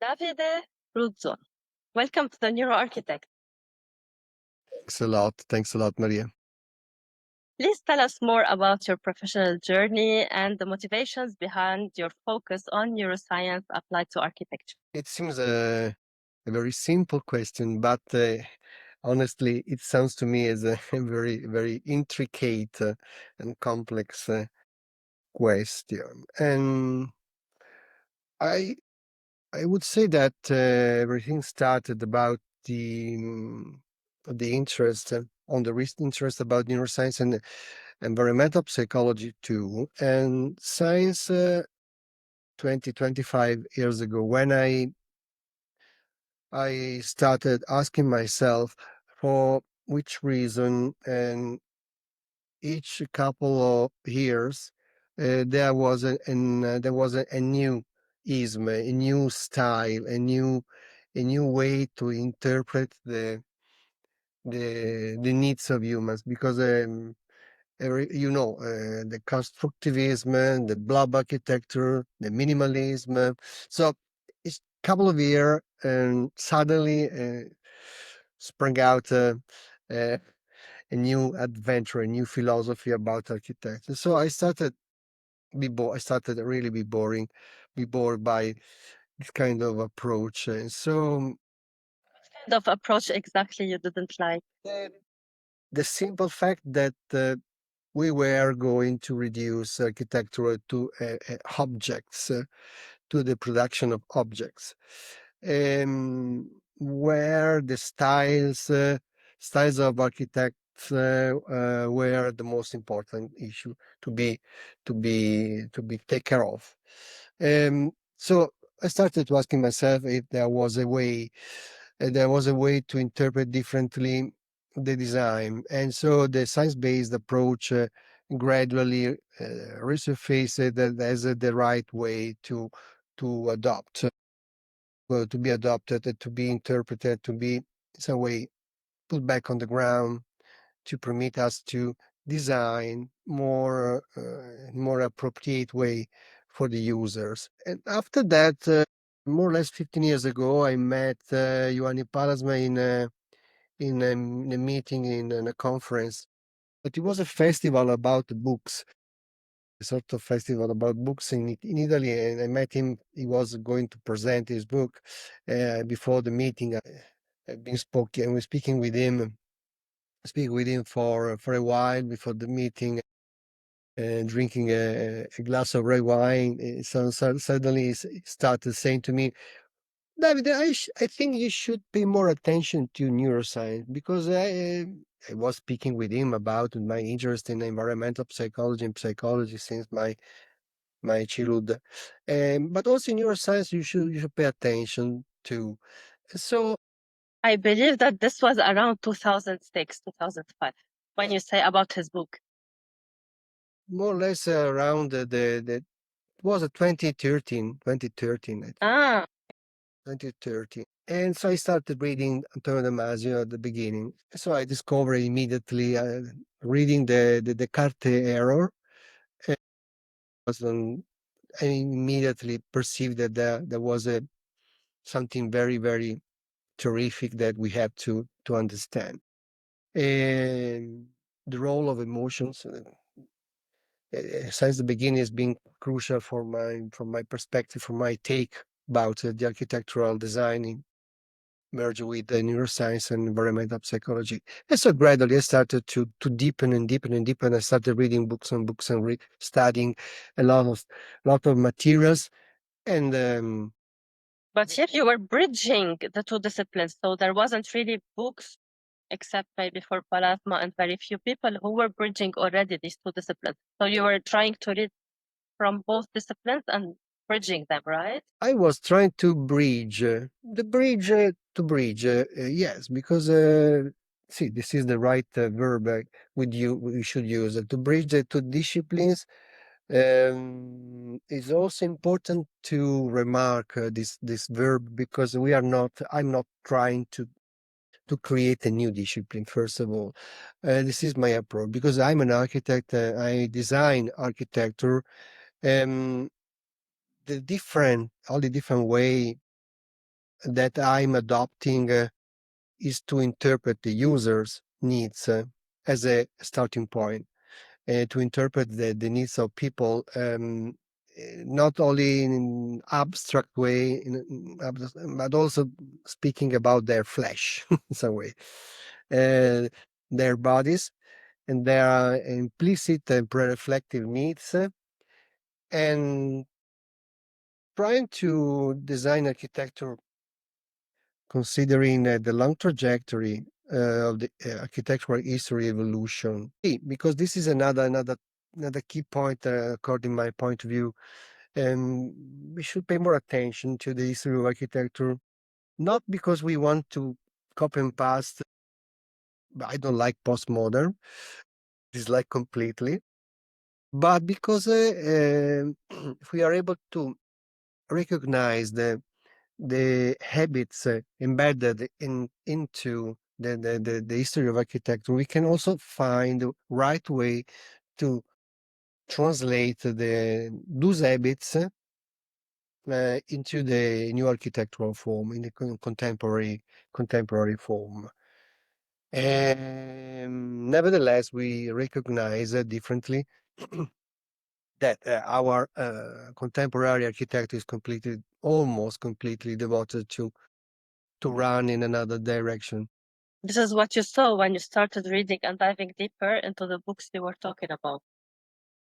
Davide Ruzzon. Welcome to the Neuroarchitect. Thanks a lot. Thanks a lot, Maria. Please tell us more about your professional journey and the motivations behind your focus on neuroscience applied to architecture. It seems a very simple question, but honestly, it sounds to me as a very, very intricate and complex question. And I I would say that everything started about the interest on the recent interest about neuroscience and environmental psychology too, and science 25 years ago when I started asking myself for which reason, and each couple of years there was a new ism, a new style, a new way to interpret the needs of humans, because the constructivism, the blob architecture, the minimalism. So it's a couple of years, and suddenly sprang out a new adventure, a new philosophy about architecture. So I started I started really be bored by this kind of approach. And so Kind of approach exactly you didn't like? the simple fact that we were going to reduce architecture to objects, to the production of objects, where the styles of architects were the most important issue to be taken care of. So I started to asking myself if there was a way to interpret differently the design. And so the science-based approach gradually resurfaced that as the right way to adopt, to be adopted, to be interpreted, to be in some way put back on the ground, to permit us to design more appropriate way for the users. And after that, more or less 15 years ago, I met Ioannis Palasma in a meeting, in a conference. But it was a festival about books, a sort of festival about books in Italy. And I met him. He was going to present his book before the meeting. I've been speaking with him, for a while before the meeting, drinking a glass of red wine. So suddenly he started saying to me, David, I think you should pay more attention to neuroscience, because I was speaking with him about my interest in environmental psychology and psychology since my childhood, but also in neuroscience you should pay attention to. So I believe that this was around 2006, 2005, when you say about his book. more or less around it was 2013, I think. 2013. And so I started reading Antonio Damasio at the beginning. So I discovered immediately, reading the Descartes error, I immediately perceived that there was something very, very terrific that we have to understand. And the role of emotions, since the beginning, has been crucial from my perspective, from my take about the architectural designing merge with the neuroscience and environmental psychology. And so gradually I started to deepen and deepen and deepen. I started reading books and books and studying a lot of materials. And But here you were bridging the two disciplines, so there wasn't really books except maybe for Palasma and very few people who were bridging already these two disciplines. So you were trying to read from both disciplines and bridging them, right? I was trying to bridge yes, because see, this is the right verb we should use to bridge the two disciplines. It's also important to remark this verb, because I'm not trying to create a new discipline. First of all, this is my approach, because I'm an architect. I design architecture. All the different way that I'm adopting is to interpret the user's needs as a starting point, to interpret the needs of people, not only in an abstract way, but also speaking about their flesh in some way, their bodies, and their implicit and pre-reflective needs, and trying to design architecture considering the long trajectory of the architectural history evolution. Because this is another key point, according to my point of view. We should pay more attention to the history of architecture, not because we want to copy and paste. I don't like postmodern, dislike completely, but because if we are able to recognize the habits embedded into the history of architecture, we can also find the right way to translate those habits into the new architectural form, in the contemporary form. Nevertheless, we recognize differently that our contemporary architect is almost completely devoted to run in another direction. This is what you saw when you started reading and diving deeper into the books you were talking about.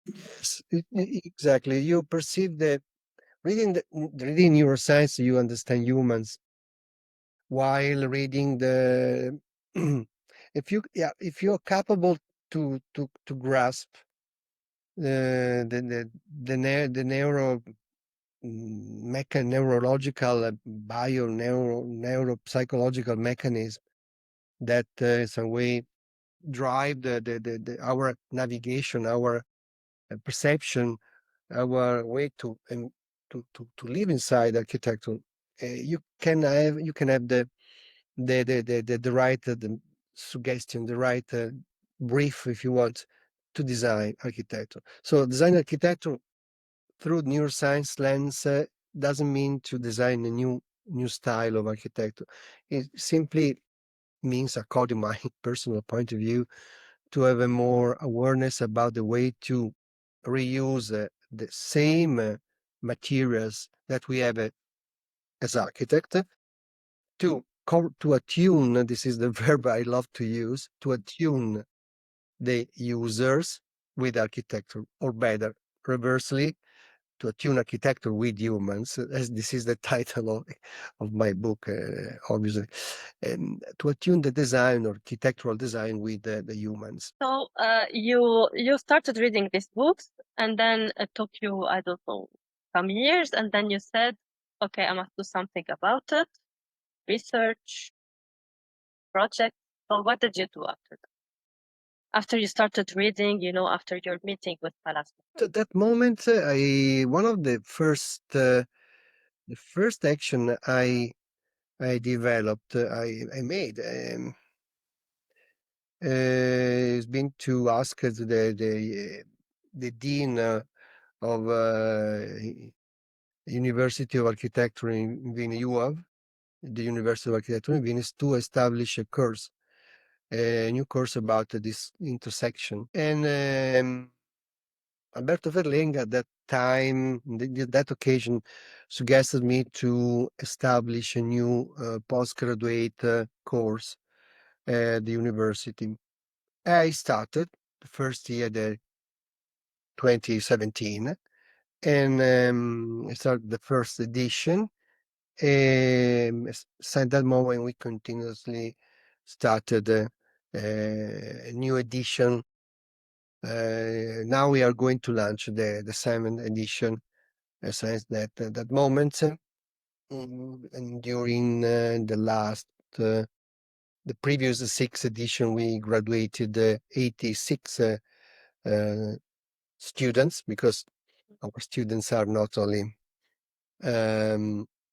Yes, exactly. You perceive that reading neuroscience, you understand humans, while reading the if you're capable to grasp the neurological neuropsychological mechanism that in some way drive our navigation, our perception, our way to live inside architecture. You can have the right the suggestion, the right brief, if you want, to design architecture. So design architecture through neuroscience lens doesn't mean to design a new style of architecture. It simply means, according to my personal point of view, to have a more awareness about the way to reuse the same materials that we have as architect, to attune. This is the verb I love to use, to attune the users with architecture, or better, reversely, to attune architecture with humans, as this is the title of my book, obviously, and to attune the design, or architectural design, with the humans. So you started reading these books, and then it took you, I don't know, some years, and then you said, okay, I must do something about it, research, project. So what did you do after that? After you started reading, after your meeting with Palasma? At that moment, one of the first action I developed, I made, has been to ask the dean of University of Architecture in Venice, IUAV, the University of Architecture in Venice, to establish a new course about this intersection. And Alberto Verlenga, at that time, that occasion, suggested me to establish a new postgraduate course at the university. I started the first year, the 2017, and I started the first edition. Since that moment, we continuously started a new edition. Now we are going to launch the seventh edition. Since that moment, and during the previous six edition, we graduated 86 students, because our students are not only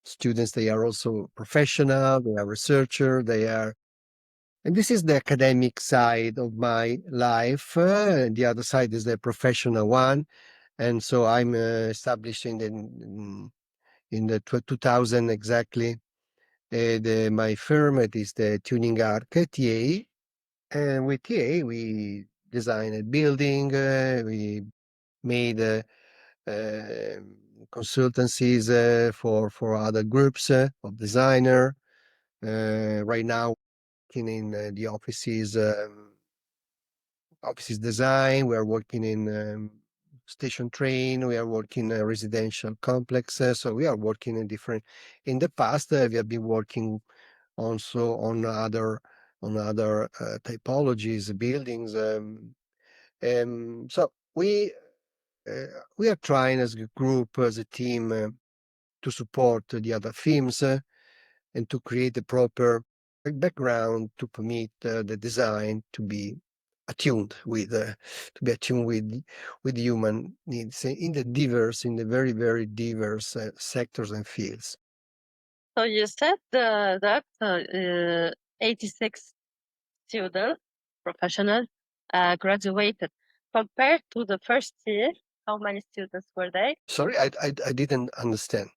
students, they are also professional, they are researcher, and this is the academic side of my life. And the other side is the professional one. And so I'm established in the 2000 exactly, My firm, it is the Tuning Arc TA, and with TA we designed a building. We made consultancies for other groups of designer. Right now, working in the offices design. We are working in station train. We are working residential complexes. So we are working in different. In the past, we have been working also on other typologies, buildings. So we are trying as a group, as a team, to support the other themes and to create a proper background to permit the design to be attuned with human needs in the very, very diverse sectors and fields. So you said that 86 students, professionals, graduated. Compared to the first year, how many students were they? Sorry, I didn't understand.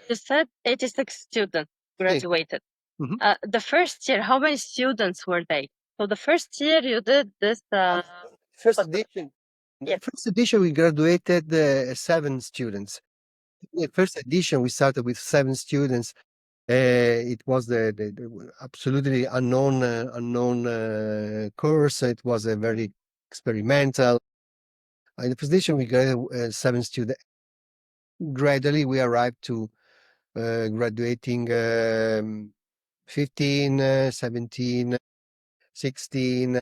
You said 86 students graduated. Mhm. The first year, how many students were they? So the first year you did this. First but- edition. Yes. First edition, we graduated 7 students. The first edition, we started with 7 students. It was the absolutely unknown course. It was a very experimental. In the first edition, we graduated 7 students. Gradually, we arrived to graduating 15, 17, 16,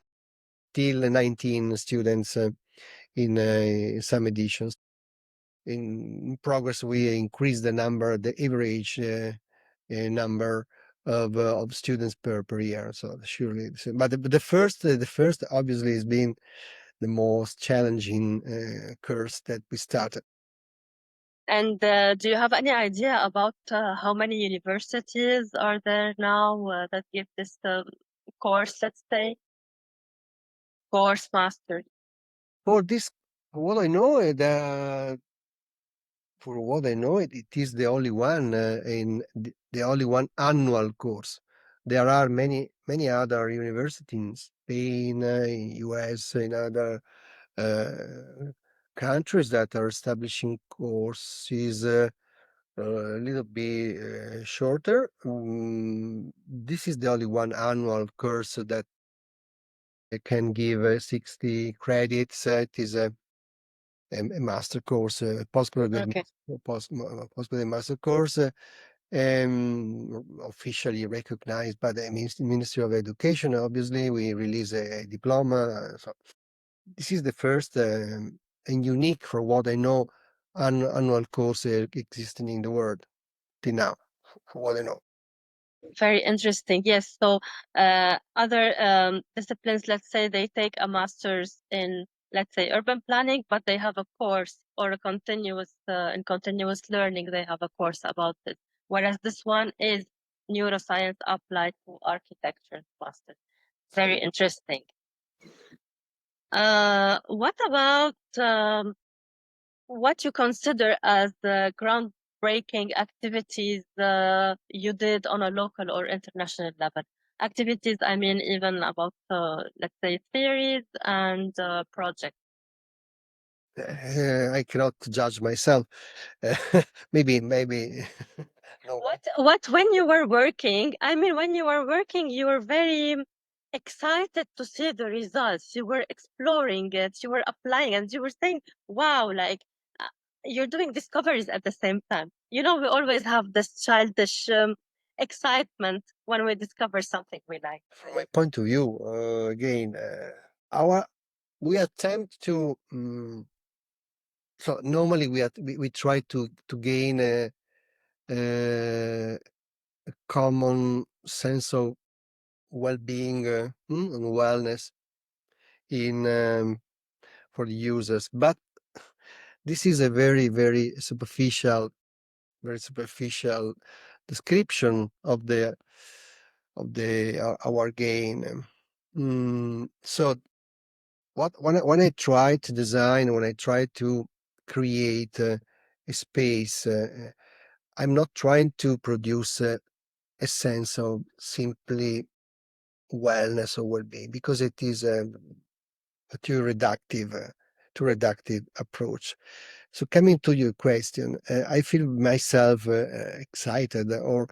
till 19 students in some editions. In progress, we increased the average number of students per year. So surely, but the first obviously has been the most challenging course that we started. And do you have any idea about how many universities are there now that give this course, let's say? Course master. For this, what I know, for what I know, it is the only one the only one annual course. There are many other universities in Spain, in US, in other countries that are establishing courses a little bit shorter. This is the only one annual course that can give 60 credits. It is a master course, postgraduate Okay. postgraduate master course, officially recognized by the Ministry of Education. Obviously, we release a diploma. So this is the first and unique, for what I know, annual course existing in the world till now, for what I know. Very interesting. Yes. So other disciplines, let's say they take a master's in, let's say, urban planning, but they have a course or a continuous in continuous learning. They have a course about it. Whereas this one is neuroscience applied to architecture master. Very interesting. What about what you consider as the groundbreaking activities you did on a local or international level? Activities, I mean, even about, let's say, theories and projects. I cannot judge myself. Maybe. No. What, when you were working, I mean, when you were working, you were very excited to see the results. You were exploring it, you were applying, and you were saying, wow, like uh, you're doing discoveries at the same time. You know, we always have this childish excitement when we discover something we like. From my point of view, again, our we attempt to. So normally we try to gain a common sense of well-being and wellness in for the users, but this is a very superficial description of our gain. So when I try to design, when I try to create a space, I'm not trying to produce a sense of simply wellness or well-being, because it is a too reductive approach. So coming to your question, I feel myself excited, or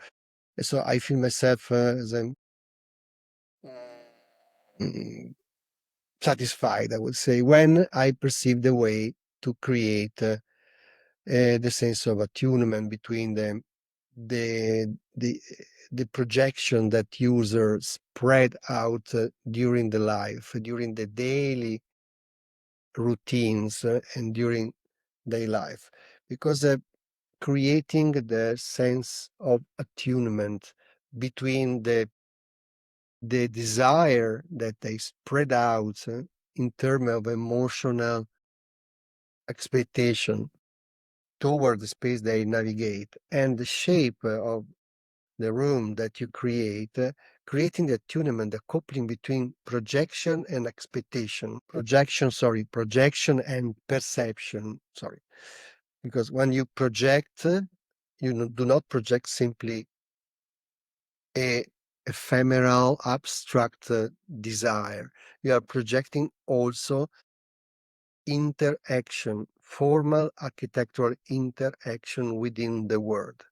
so I feel myself as mm, satisfied, I would say, when I perceive the way to create the sense of attunement between the the the projection that users spread out during the life, during the daily routines, and during their life, because creating the sense of attunement between the desire that they spread out in terms of emotional expectation toward the space they navigate, and the shape of the room that you create, creating the attunement, the coupling between projection and expectation. Projection and perception. Sorry. Because when you project, do not project simply a ephemeral, abstract desire. You are projecting also interaction, formal architectural interaction within the world.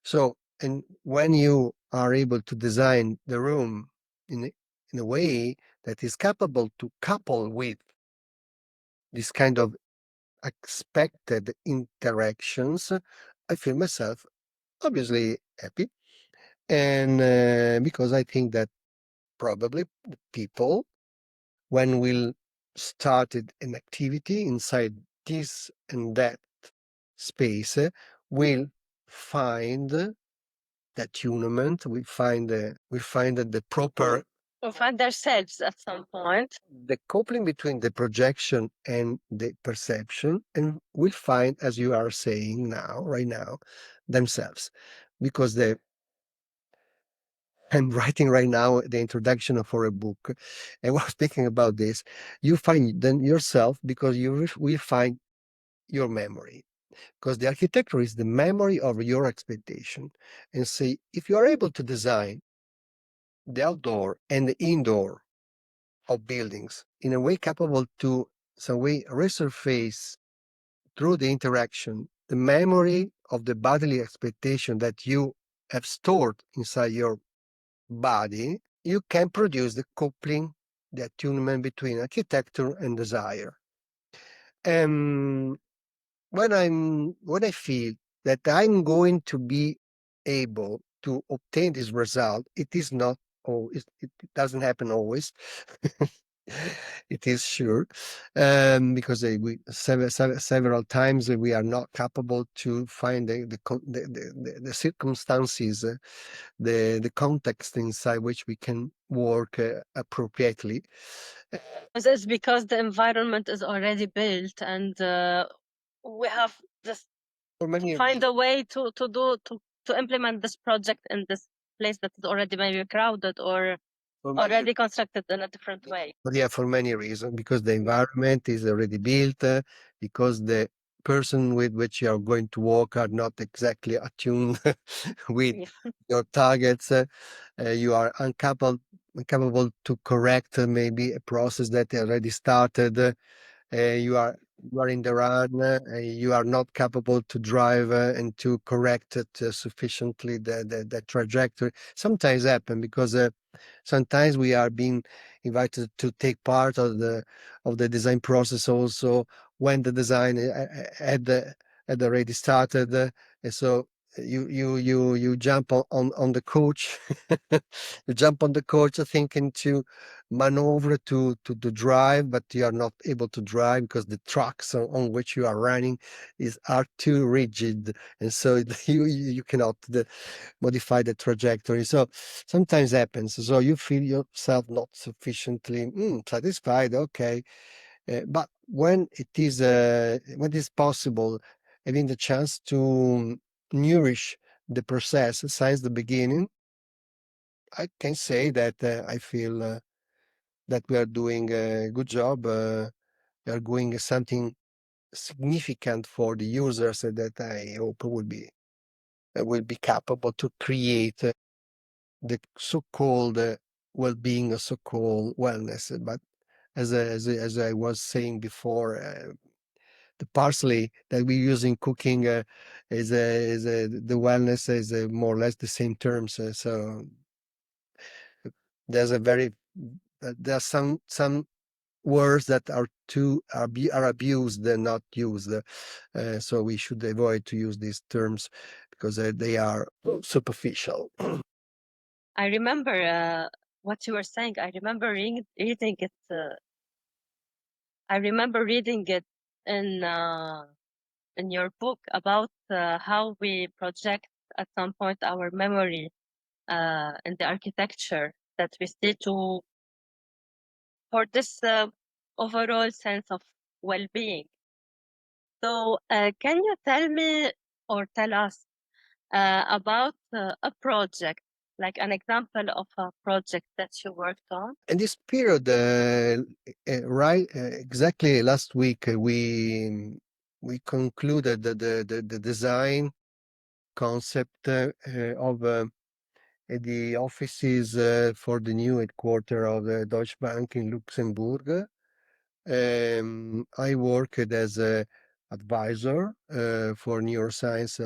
So, and when you are able to design the room in a way that is capable to couple with this kind of expected interactions, I feel myself obviously happy. And because I think that probably the people, when we'll started an activity inside this and that space, will find the attunement, we find that the proper Or find themselves at some point. the coupling between the projection and the perception, and will find, as you are saying now, right now, themselves, because the I'm writing right now the introduction for a book, and while speaking about this, you find then yourself, because you will find your memory, because the architecture is the memory of your expectation. And say, if you are able to design the outdoor and the indoor of buildings in a way capable to some way resurface through the interaction the memory of the bodily expectation that you have stored inside your body, you can produce the coupling, the attunement between architecture and desire. And when I feel that I'm going to be able to obtain this result, it is not it doesn't happen always. It is sure, because we several times we are not capable to find the circumstances, the context inside which we can work appropriately. It's because the environment is already built, and we have just For many find a way to implement this project in this place that is already maybe crowded or for many already constructed in a different way. But yeah, for many reasons, because the environment is already built, because the person with which you are going to work are not exactly attuned with Yeah. your targets. You are incapable to correct maybe a process that already started. You are in the run. You are not capable to drive and to correct it sufficiently the trajectory. Sometimes happen because sometimes we are being invited to take part of the design process also when the design had already started, and so you jump on the coach. You jump on the coach thinking to maneuver to drive, but you are not able to drive because the trucks on which you are running are too rigid, and so you cannot modify the trajectory. So sometimes happens. So you feel yourself not sufficiently satisfied. Okay, but when it is possible, having the chance to nourish the process since the beginning, I can say that I feel that we are doing a good job. We are doing something significant for the users that I hope will be capable to create the so-called well-being or so-called wellness. But as I was saying before, the parsley that we use in cooking is the wellness is more or less the same terms. So there's a very there are some words that are are abused and not used. So we should avoid to use these terms because they are superficial. I remember what you were saying. I remember reading it. I remember reading it in your book about how we project at some point our memory in the architecture that we see to for this overall sense of well-being. So can you tell me or tell us about a project, like an example of a project that you worked on? In this period, right, exactly last week, we concluded the design concept of the offices for the new headquarter of the Deutsche Bank in Luxembourg. I worked as a advisor for neuroscience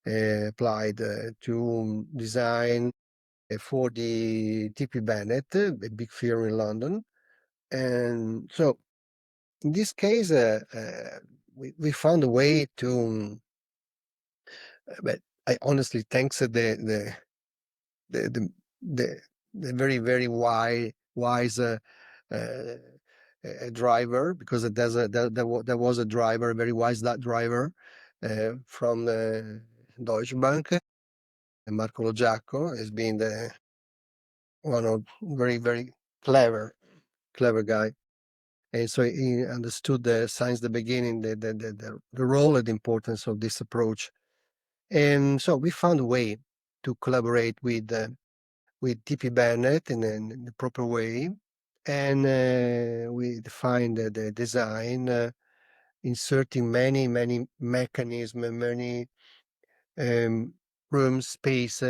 applied to design for the TP Bennett, a big firm in London. And so in this case, we found a way to, but I honestly thanks the the the, the very wise uh, driver, because there was a driver, a very wise that driver from the Deutsche Bank, Marco Lo Giacco, has been the one of very clever guy. And so he understood since the beginning the role and the importance of this approach. And so we found a way to collaborate with TP Bennett in the proper way. And we defined the design, inserting many mechanisms, many room space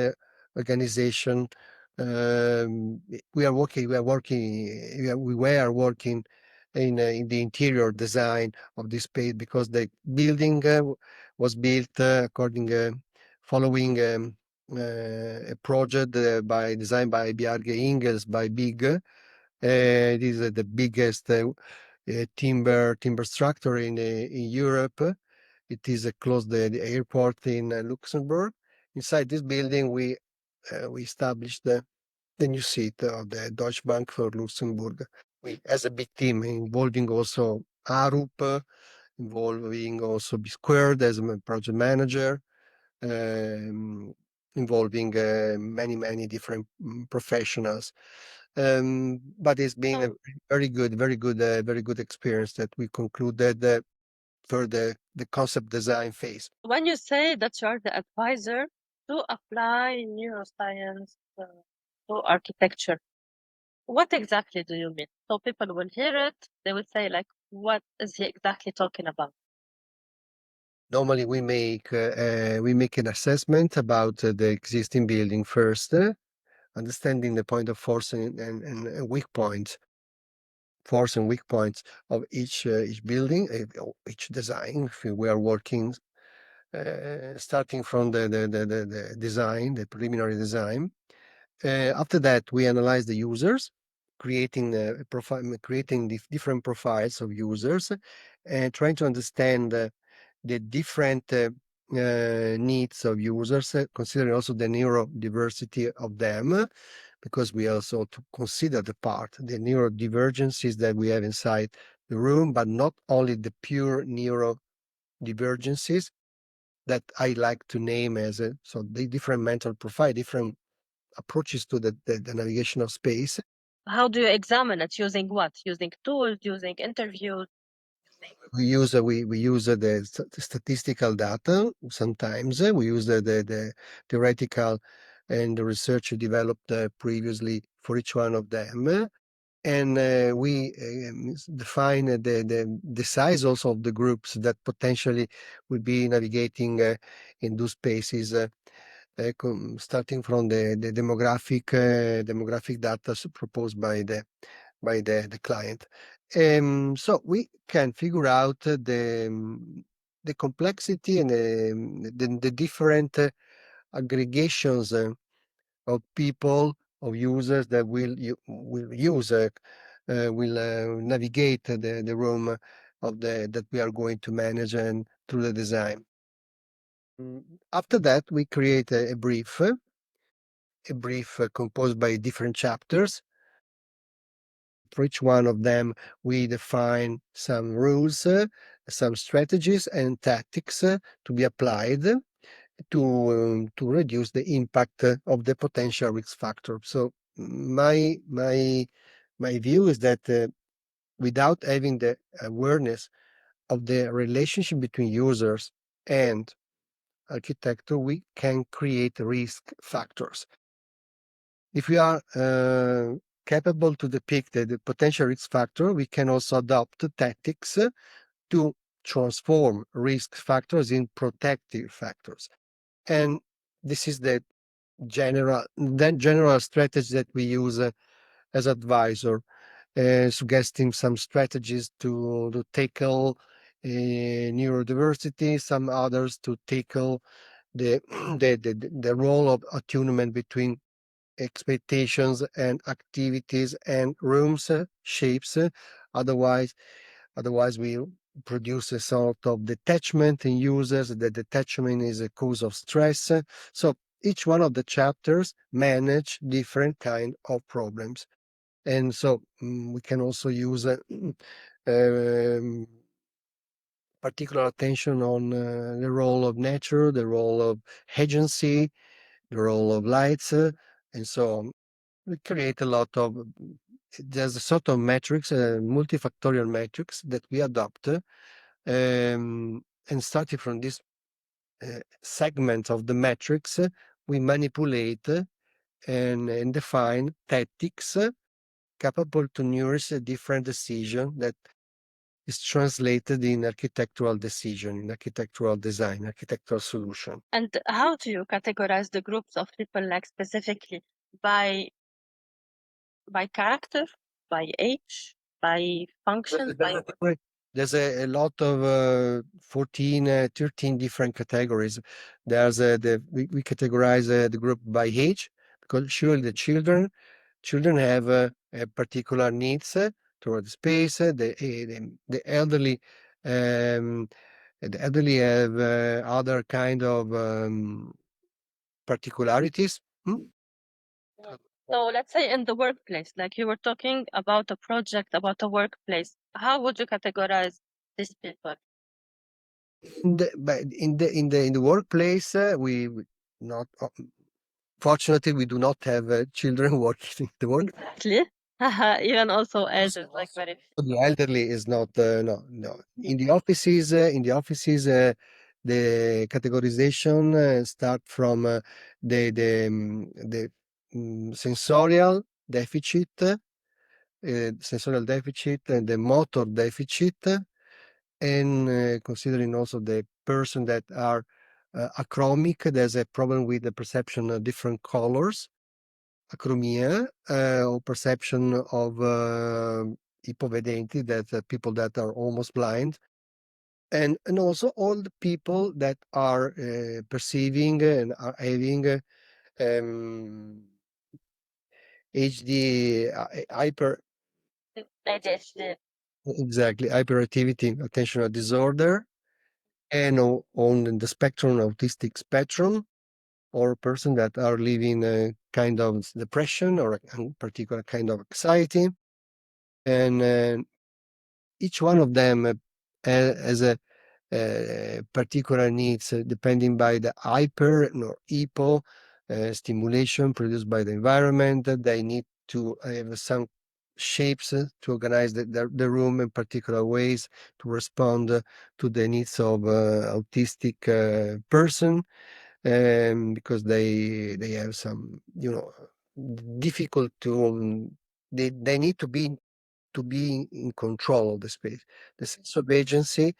organization. We were working in the interior design of this space, because the building was built according following a project designed by Bjarke Ingels by Big. This is the biggest timber structure in Europe. It is close the airport in Luxembourg. Inside this building, we established the new seat of the Deutsche Bank for Luxembourg. We, as a big team, involving also Arup, involving also B Squared as a project manager, um, involving many different professionals. But it's been a So very good experience that we concluded for the concept design phase. when you say that you are the advisor to apply neuroscience to architecture, what exactly do you mean? So people will hear it, they will say like, what is he exactly talking about? Normally, we make an assessment about the existing building first, understanding the point of force and weak points, force and weak points of each building, each design. If we are working starting from the design, the preliminary design. After that, we analyze the users, creating a profile, creating different profiles of users, and trying to understand the different needs of users, considering also the neurodiversity of them, because we also to consider the neurodivergencies that we have inside the room, but not only the pure neurodivergencies that I like to name as so the different mental profile, different approaches to the navigation of space. How do you examine it? Using what? Using tools, using interviews? We use the statistical data. Sometimes we use the theoretical and the research developed previously for each one of them. And we define the size also of the groups that potentially will be navigating in those spaces. starting from the demographic data proposed by the client. So we can figure out the complexity and the different aggregations of people, of users that will navigate the room that we are going to manage and through the design. After that, we create a brief composed by different chapters. For each one of them, we define some rules, some strategies and tactics to be applied to reduce the impact of the potential risk factor. So my view is that without having the awareness of the relationship between users and architecture, we can create risk factors. If we are capable to depict the potential risk factor, we can also adopt tactics to transform risk factors in protective factors. And this is the general strategy that we use as advisor, suggesting some strategies to tackle neurodiversity, some others to tackle the the role of attunement between expectations and activities and rooms shapes. Otherwise, we produce a sort of detachment in users. The detachment is a cause of stress. So each one of the chapters manage different kind of problems. And so we can also use particular attention on the role of nature, the role of agency, the role of lights, and so on. We create a lot of, there's a sort of metrics, multifactorial metrics that we adopt, and starting from this segment of the metrics, we manipulate and define tactics capable to nourish a different decision that is translated in architectural decision, in architectural design, architectural solution. And how do you categorize the groups of people, like specifically by character, by age, by function, by There's a lot of 14, 13 different categories. There's we categorize the group by age, because surely the children have a particular needs toward space. The elderly, um, the elderly have other kind of particularities. So let's say in the workplace, like you were talking about a project, about a workplace, how would you categorize these people? In the workplace, we not fortunately we do not have children working in the work. Exactly. Even also elders, like very. The elderly is not no. In the offices, the categorization start from the sensorial deficit and the motor deficit, and considering also the person that are achromic, there's a problem with the perception of different colors, acromia, or perception of ipovedenti, that people that are almost blind, and also all the people that are perceiving and are having HD, hyper, ADHD. exactly, hyperactivity attentional disorder, and on the spectrum, autistic spectrum, or person that are living a kind of depression or a particular kind of anxiety. And each one of them has a particular needs depending by the hyper or hypo stimulation produced by the environment. They need to have some shapes to organize the room in particular ways to respond to the needs of autistic person, because they have some difficult to they need to be in control of the space, the sense of agency,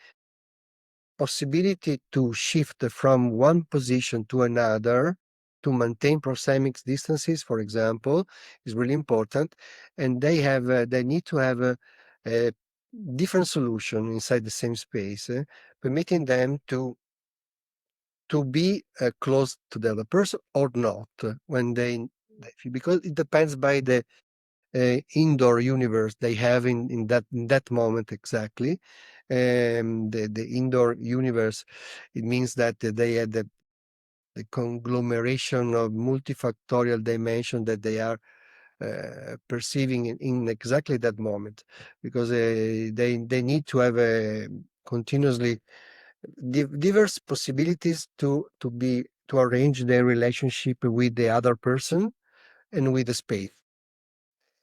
possibility to shift from one position to another to maintain proxemics distances, for example, is really important, and they need to have a different solution inside the same space, permitting them to be close to the other person or not when because it depends by the indoor universe they have in that moment exactly. The indoor universe, it means that they had the conglomeration of multifactorial dimension that they are perceiving in exactly that moment, because they need to have a continuously diverse possibilities to arrange their relationship with the other person and with the space.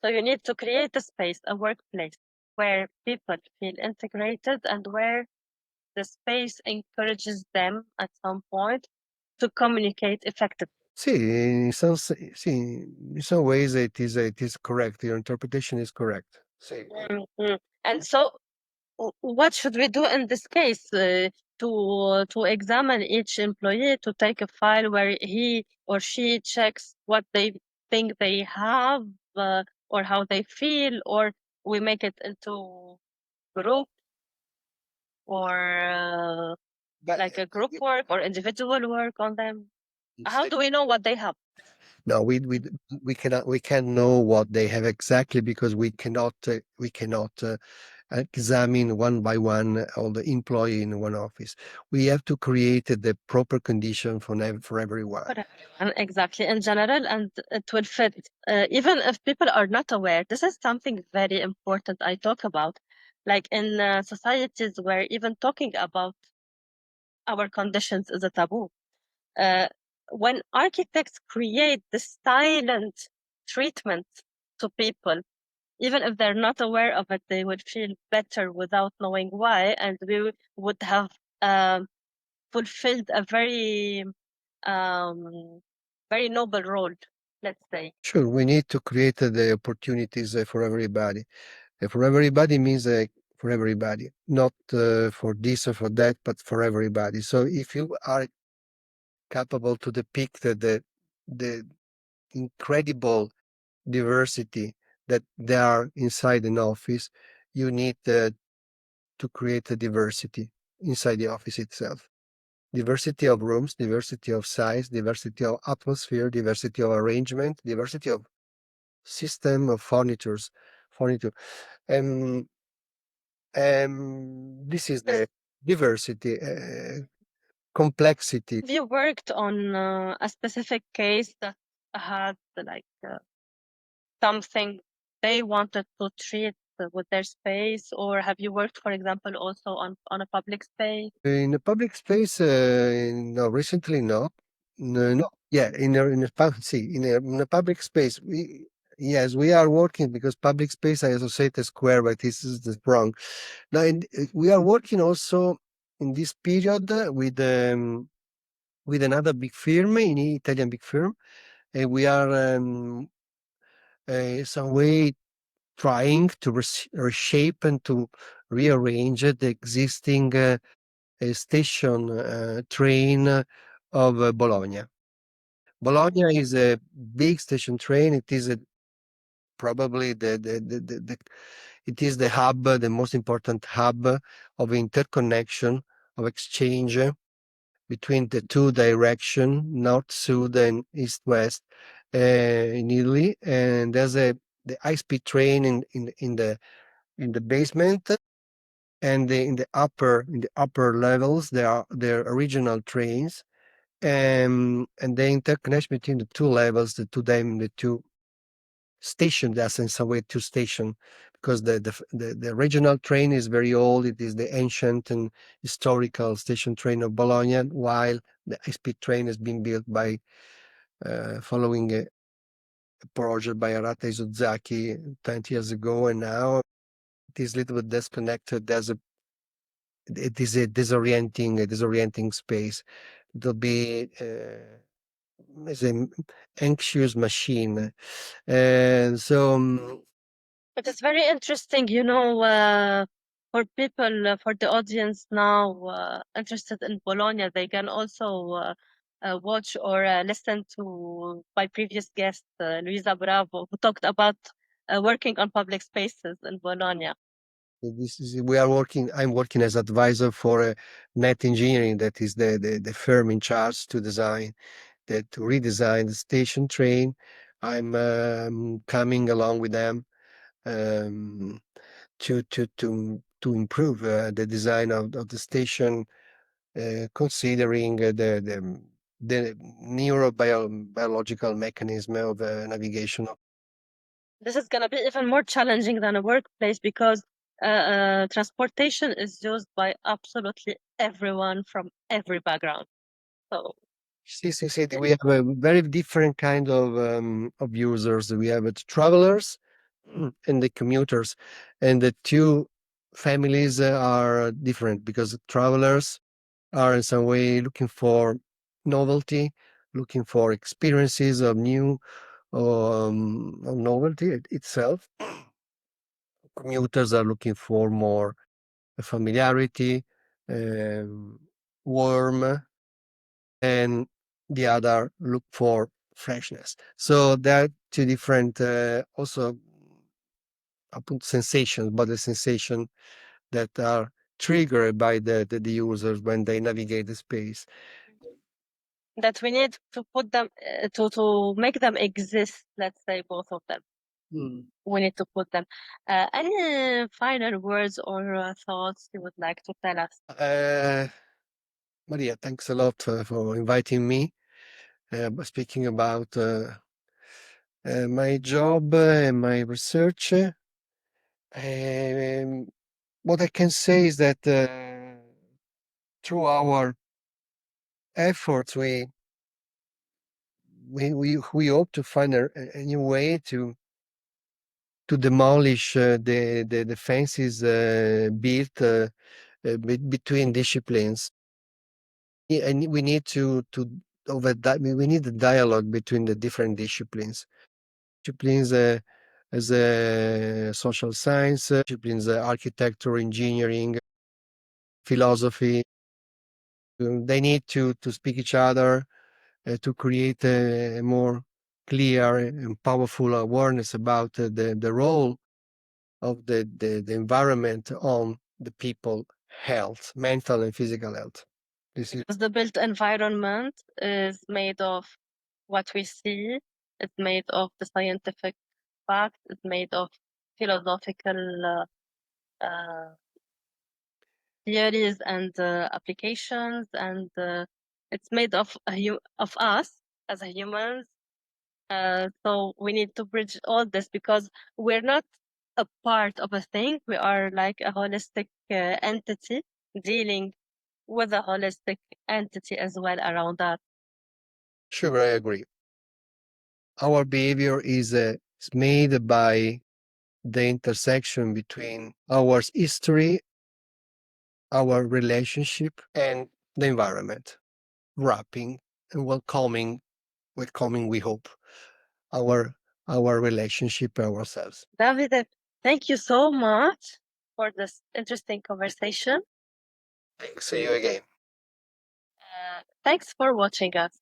So you need to create a space, a workplace, where people feel integrated and where the space encourages them at some point to communicate effectively. In some ways it is correct. Your interpretation is correct. Mhm. And so, what should we do in this case? To examine each employee, to take a file where he or she checks what they think they have, or how they feel, or we make it into group, or But like a group work or individual work on them. How do we know what they have? no, we can't know what they have exactly, because we cannot examine one by one all the employee in one office. We have to create the proper condition for everyone. Correct. Exactly, in general, and it will fit. Even if people are not aware, this is something very important I talk about. Like in societies where even talking about our conditions is a taboo. Uh, when architects create this silent treatment to people, even if they're not aware of it, they would feel better without knowing why, and we would have um, fulfilled a um, very noble role, let's say. Sure, we need to create the opportunities for everybody. For everybody means for everybody, not for this or for that, but for everybody. So if you are capable to depict the incredible diversity that there are inside an office, you need to create a diversity inside the office itself. Diversity of rooms, diversity of size, diversity of atmosphere, diversity of arrangement, diversity of system of furniture. Um, this is the diversity, complexity. Have you worked on a specific case that had like something they wanted to treat with their space, or have you worked, for example, also on a public space? In the public space, no, recently no. No, no. Yeah, in a public space, yes, we are working, because public space I associate a square, but this is the wrong. Now, we are working also in this period with another big firm, an Italian big firm, and we are some way trying to reshape and to rearrange the existing station train of Bologna. Bologna is a big station train. It is probably it is the hub, the most important hub of interconnection, of exchange between the two direction, north, south, and east, west, in Italy. And there's the high-speed train in the basement, and in the upper levels there are regional trains, and the interconnection between the two levels, the two stations, that's in some way two station, because the regional train is very old. It is the ancient and historical station train of Bologna, while the high-speed train has been built by following a project by Arata Isozaki 20 years ago, and now it is a little bit disconnected. It is a disorienting space. It'll be as an anxious machine. And so, It is very interesting, for people, for the audience now interested in Bologna, they can also watch or listen to my previous guest, Luisa Bravo, who talked about working on public spaces in Bologna. I'm working as advisor for Net Engineering, that is the firm in charge to redesign the station train. I'm coming along with them um, to improve the design of the station, considering the neurobiological mechanism of navigation. This is going to be even more challenging than a workplace because transportation is used by absolutely everyone from every background. So See, we have a very different kind of users. We have the travelers and the commuters, and the two families are different because the travelers are in some way looking for novelty, looking for experiences of new of novelty itself. Commuters are looking for more familiarity, um, warm, and the other look for freshness. So there are two different also sensations, but the sensation that are triggered by the users when they navigate the space. that we need to put them to make them exist. Let's say both of them. We need to put them. Any final words or thoughts you would like to tell us? Maria, thanks a lot for inviting me. Speaking about my job and my research, what I can say is that through our efforts, we hope to find a new way to demolish the fences built between disciplines. And we need we need a dialogue between the different disciplines. Disciplines as social science, disciplines architecture, engineering, philosophy. They need to speak each other to create a more clear and powerful awareness about the role of the environment on the people health, mental and physical health. This is The built environment is made of what we see. It's made of the scientific facts. It's made of philosophical theories and applications, and it's made of us as humans. So we need to bridge all this because we're not a part of a thing. We are like a holistic entity dealing with a holistic entity as well around that. sure, I agree. Our behavior is made by the intersection between our history, our relationship, and the environment, wrapping and welcoming, we hope, our relationship ourselves. Davide, thank you so much for this interesting conversation. Thanks. See you again. Thanks for watching us.